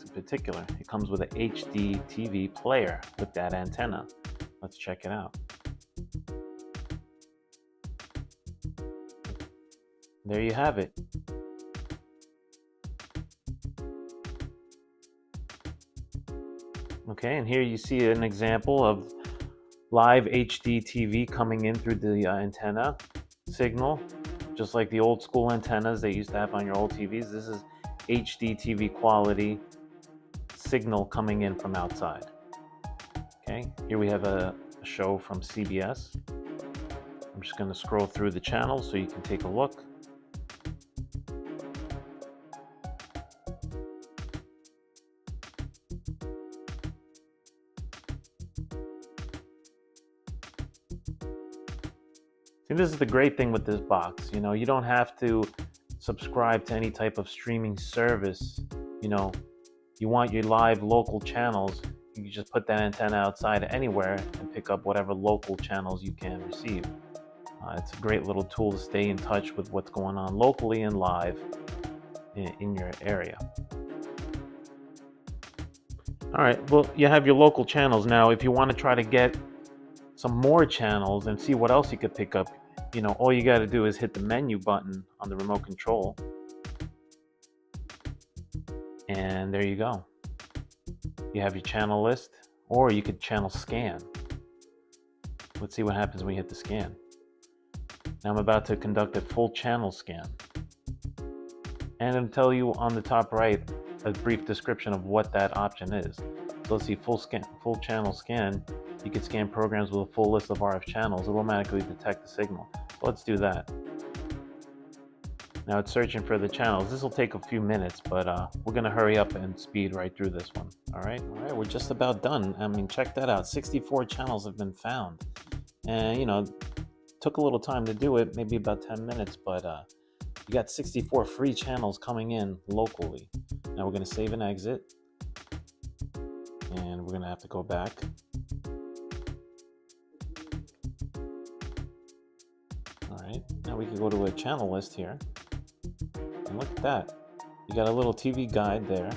In particular, it comes with an HD TV player with that antenna. Let's check it out. There you have it. Okay, and here you see an example of live HD TV coming in through the antenna signal, just like the old school antennas they used to have on your old TVs. This is HD TV quality signal coming in from outside. Okay, here we have a show from CBS. I'm just going to scroll through the channels so you can take a look. See, this is the great thing with this box. You know, you don't have to subscribe to any type of streaming service. You know, you want your live local channels, you can just put that antenna outside anywhere and pick up whatever local channels you can receive. It's a great little tool to stay in touch with what's going on locally and live in your area. All right, well, you have your local channels. Now, if you want to try to get some more channels and see what else you could pick up, you know, all you got to do is hit the menu button on the remote control. And there you go. You have your channel list, or you could channel scan. Let's see what happens when you hit the scan. Now I'm about to conduct a full channel scan. And it'll tell you on the top right a brief description of what that option is. So let's see, full channel scan. You can scan programs with a full list of RF channels. It will automatically detect the signal. So let's do that. Now it's searching for the channels. This will take a few minutes, but we're going to hurry up and speed right through this one. All right, we're just about done. I mean, check that out. 64 channels have been found. And, you know, took a little time to do it, maybe about 10 minutes, but you got 64 free channels coming in locally. Now we're going to save and exit. And we're going to have to go back. All right, now we can go to a channel list here. And look at that. You got a little TV guide there.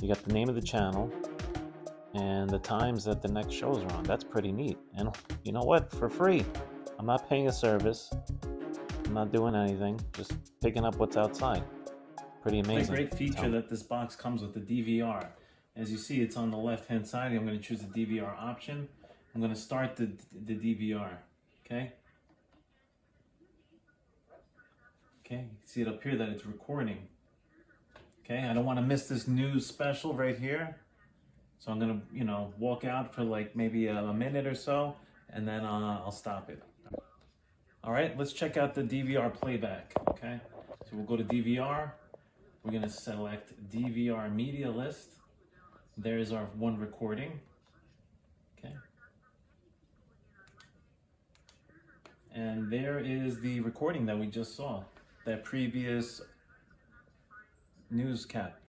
You got the name of the channel and the times that the next shows are on. That's pretty neat. And you know what? For free. I'm not paying a service. I'm not doing anything. Just picking up what's outside. Pretty amazing. The great feature that this box comes with the DVR. As you see, it's on the left-hand side. I'm going to choose the DVR option. I'm going to start the DVR. Okay. Okay, you can see it up here that it's recording. Okay, I don't want to miss this news special right here. So I'm going to, you know, walk out for like maybe a minute or so, and then I'll stop it. All right, let's check out the DVR playback, okay? So we'll go to DVR. We're going to select DVR media list. There's our one recording, okay? And there is the recording that we just saw. That previous news cap.